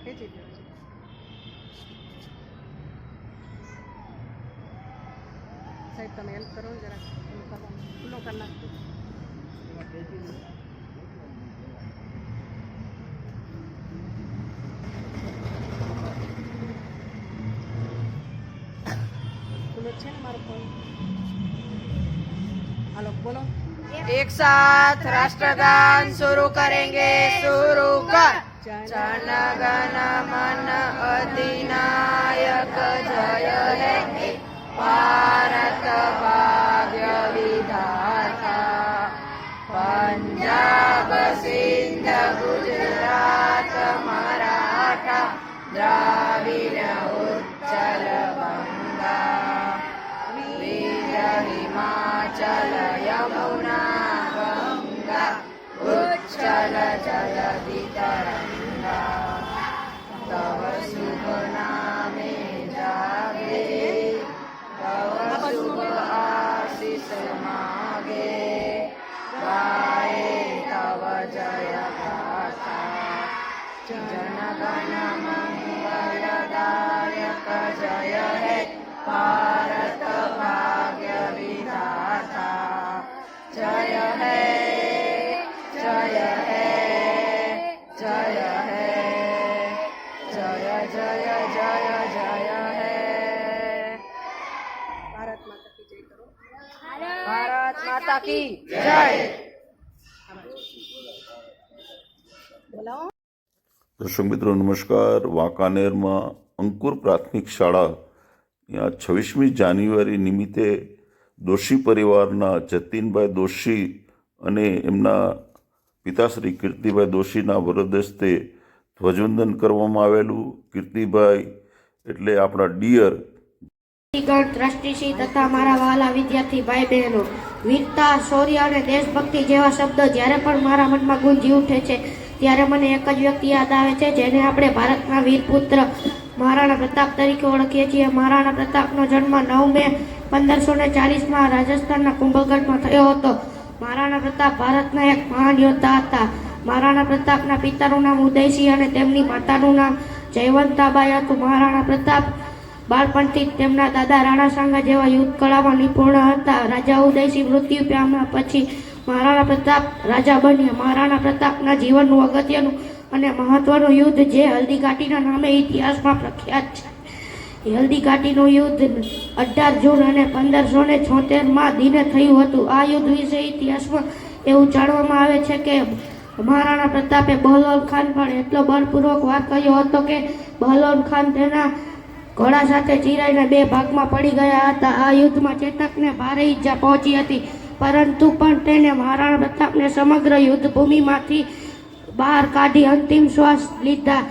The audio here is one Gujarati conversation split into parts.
ખેંચી લ્યો છે. સાહેબ તમે હેલ્પ કરો ને જરા પેલું કરવાનું ખુલ્લો કરી નાખજો. ખુલ્લો છે ને મારો ફોન. હાલો બોલો. एक साथ राष्ट्रगान शुरू करेंगे। शुरू कर। जन गण मन अधिनायक जय हे भारत भाग्य विधाता। पंजाब सिंध गुजरात मराठा द्राविड़ उच्चल गंगा वीर हिमाचल यमुना गंगा उच्चल जलधि तरंगा। तव शुभ नामे जागे तव शुभ आशीष मागे गाए तव जय गाथा। जन गण मंगलदायक जय हे भारत भाग्य विधाता। जय है जय है जय है जय जय जय जय है। ભારત માતા કી જય કરો. भारत माता की जय। બોલાવો. દર્શક મિત્રો નમસ્કાર. વાંકાનેરમાં અંકુર પ્રાથમિક શાળા ત્યાં 26મી જાન્યુઆરી નિમિત્તે દોશી પરિવારના જતીનભાઈ દોશી અને એમના પિતાશ્રી કીર્તિભાઈ દોશીના વરદ હસ્તે ધ્વજવંદન કરવામાં આવેલું. કીર્તિભાઈ એટલે આપણા ડિયર ટ્રસ્ટીશ્રી તથા મારા વહાલા વિદ્યાર્થી ભાઈ બહેનો, વીરતા, શૌર્ય અને દેશભક્તિ જેવા શબ્દો જ્યારે પણ મારા મનમાં ગુંજી ઉઠે છે ત્યારે મને એક જ વ્યક્તિ યાદ આવે છે જેને આપણે ભારતના વીરપુત્ર મહારાણા પ્રતાપ તરીકે ઓળખીએ છીએ. મહારાણા પ્રતાપનો જન્મ 9 મે 1540માં રાજસ્થાનના કુંભલગઢમાં થયો હતો. મહારાણા પ્રતાપ ભારતના એક મહાન યોદ્ધા હતા. મહારાણા પ્રતાપના પિતાનું નામ ઉદયસિંહ અને તેમની માતાનું નામ જયવંતાબાઈ હતું. મહારાણા પ્રતાપ બાળપણથી તેમના દાદા રાણા સાંગા જેવા યુદ્ધ કળામાં નિપુણ હતા. રાજા ઉદયસિંહ મૃત્યુ પામ્યા પછી મહારાણા પ્રતાપ રાજા બન્યા. મહારાણા પ્રતાપના જીવનનું અગત્યનું અને મહત્વનું યુદ્ધ જે હલ્દી ઘાટીના નામે ઇતિહાસમાં પ્રખ્યાત છે. હલ્દી ઘાટીનું યુદ્ધ 18 જૂન અને 1576માં દિને થયું હતું. આ યુદ્ધ વિશે ઇતિહાસમાં એવું જાણવામાં આવે છે કે મહારાણા પ્રતાપે બહલોલ ખાન પર એટલો બળપૂર્વક વાર કર્યો હતો કે બહલોલ ખાન તેના ઘોડા સાથે ચીરાઈને 2 ભાગમાં પડી ગયા હતા. આ યુદ્ધમાં ચેતકને ભારે ઈજા પહોંચી હતી, પરંતુ પણ તેને મહારાણા પ્રતાપને સમગ્ર યુદ્ધ ભૂમિમાંથી બહાર કાઢી અંતિમ શ્વાસ લીધા.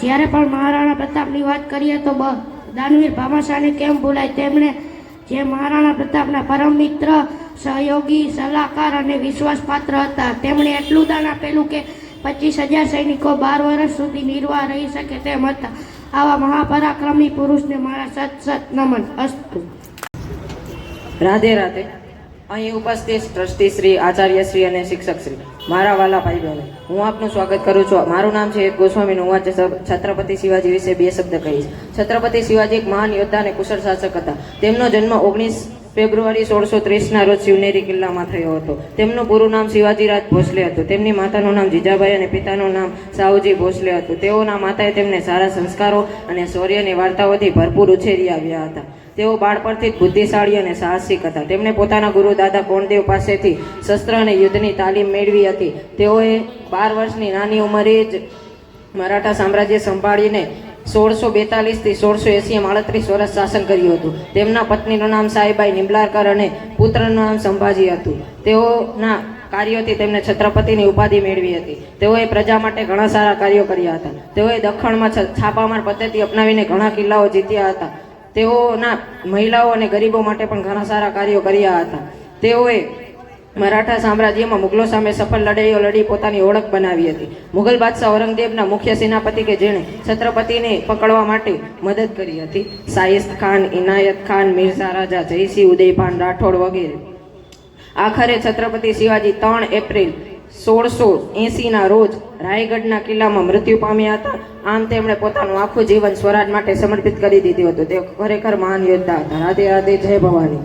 જ્યારે પણ મહારાણા પ્રતાપની વાત કરીએ તો દાનવીર ભામાશાહને કેમ ભૂલાય. તેમણે જે મહારાણા પ્રતાપના પરમ મિત્ર, સહયોગી, સલાહકાર અને વિશ્વાસપાત્ર હતા. તેમણે એટલું દાન આપેલું કે 25,000 સૈનિકો 12 વર્ષ સુધી નિર્વાહ રહી શકે તેમ હતા. આવા મહાપરાક્રમી પુરુષને મારા સત નમન અસ્તુ. રાધે રાધે. અહીં ઉપસ્થિત ટ્રસ્ટીશ્રી, આચાર્યશ્રી અને શિક્ષકશ્રી, મારા વાલા ભાઈ બહેનો, હું આપનું સ્વાગત કરું છું. મારું નામ છે ગોસ્વામી. હું આજે છત્રપતિ શિવાજી વિશે 2 શબ્દ કહીશ. છત્રપતિ શિવાજી એક મહાન યોદ્ધા અને કુશળ શાસક હતા. તેમનો જન્મ 19 ફેબ્રુઆરી 1630ના રોજ શિવનેરી કિલ્લામાં થયો હતો. તેમનું પૂરું નામ શિવાજીરાજ ભોસલે હતું. તેમની માતાનું નામ જીજાબાઈ અને પિતાનું નામ સાહુજી ભોસલે હતું. તેઓના માતાએ તેમને સારા સંસ્કારો અને શૌર્યની વાર્તાઓથી ભરપૂર ઉછેરી આવ્યા હતા. તેઓ બાળપણથી જ બુદ્ધિશાળી અને સાહસિક હતા. તેમણે પોતાના ગુરુ દાદા કોણદેવ પાસેથી શસ્ત્ર અને યુદ્ધની તાલીમ મેળવી હતી. તેઓએ 12 વર્ષની નાની ઉંમરે જ મરાઠા સામ્રાજ્ય સંભાળીને 1642થી 1680 38 વર્ષ શાસન કર્યું હતું. તેમના પત્નીનું નામ સાઈબાઈ નિંબલારકર અને પુત્રનું નામ સંભાજી હતું. તેઓના કાર્યોથી તેમને છત્રપતિની ઉપાધિ મેળવી હતી. તેઓએ પ્રજા માટે ઘણા સારા કાર્યો કર્યા હતા. તેઓએ દખ્ખણમાં છાપામાર પદ્ધતિ અપનાવીને ઘણા કિલ્લાઓ જીત્યા હતા. તેઓના મહિલાઓ અને ગરીબો માટે પણ ઘણા સારા કાર્યો કર્યા હતા. તેઓએ મરાઠા સામ્રાજ્યમાં મુગલો સામે સફળ લડાઈઓ લડી પોતાની ઓળખ બનાવી હતી. મુગલ બાદશાહ ઔરંગઝેબના મુખ્ય સેનાપતિ કે જેણે છત્રપતિને પકડવા માટે મદદ કરી હતી. શાહિસ્ત ખાન, ઇનાયત ખાન, મિર્ઝા રાજા જયસિંહ, ઉદયભાન રાઠોડ વગેરે. આખરે છત્રપતિ શિવાજી 3 એપ્રિલ 1680ના રોજ રાયગઢના કિલ્લામાં મૃત્યુ પામ્યા હતા. આમ તેમણે પોતાનું આખું જીવન સ્વરાજ માટે સમર્પિત કરી દીધું હતું. તે ખરેખર મહાન યોદ્ધા હતા. રાધે રાધે, જય ભવાની.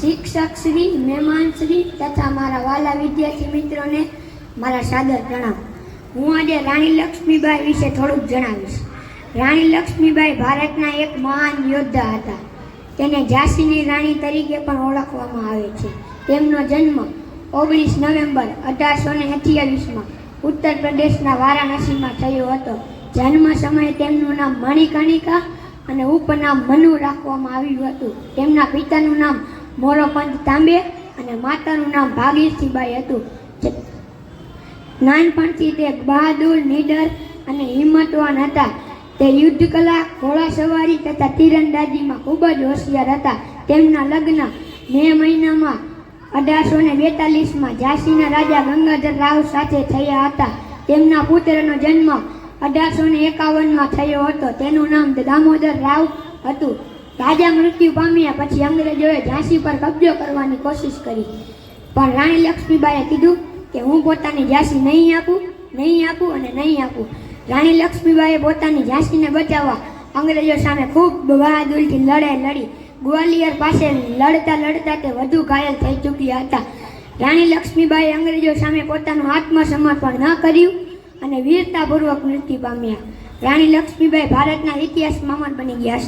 શિક્ષક શ્રી, મહેમાન શ્રી તથા મારા વાલા વિદ્યાર્થી મિત્રોને મારા સાદર પ્રણામ. હું આજે રાણી લક્ષ્મીબાઈ વિશે થોડુંક જણાવીશ. રાણી લક્ષ્મીબાઈ ભારતના એક મહાન યોદ્ધા હતા. તેને ઝાંસીની રાણી તરીકે પણ ઓળખવામાં આવે છે. તેમનો જન્મ 19 નવેમ્બર 1828માં ઉત્તર પ્રદેશના વારાણસીમાં થયો હતો. જન્મ સમયે તેમનું નામ મણિકર્ણિકા અને ઉપનામ મનુ રાખવામાં આવ્યું હતું. તેમના પિતાનું નામ મોરોપંત તાંબે અને માતાનું નામ ભાગીરથીબાઈ હતું. નાનપણથી તે બહાદુર, નીડર અને હિંમતવાન હતા. તે યુદ્ધ કલા, ઘોડાસવારી તથા તીરંદાજીમાં ખૂબ જ હોશિયાર હતા. તેમના લગ્ન મે મહિનામાં 1842માં ઝાંસીના રાજા ગંગાધર રાવ સાથે થયા હતા. તેમના પુત્રનો જન્મ 1851માં થયો હતો. તેનું નામ દામોદર રાવ હતું. રાજા મૃત્યુ પામ્યા પછી અંગ્રેજોએ ઝાંસી પર કબજો કરવાની કોશિશ કરી, પણ રાણી લક્ષ્મીબાઈએ કીધું કે હું પોતાની ઝાંસી નહીં આપું અને નહીં આપું. રાણી લક્ષ્મીબાઈએ પોતાની ઝાંસીને બચાવવા અંગ્રેજો સામે ખૂબ બહાદુરીથી લડાઈ લડી. ગ્વાલિયર પાસે લડતા તે વધુ ઘાયલ થઈ ચૂક્યા હતા. રાણી લક્ષ્મીબાઈએ અંગ્રેજો સામે પોતાનું આત્મસમર્પણ ન કર્યું અને વીરતાપૂર્વક મૃત્યુ પામ્યા. રાણી લક્ષ્મીબાઈ ભારતના ઇતિહાસમાં અમર બની ગયા.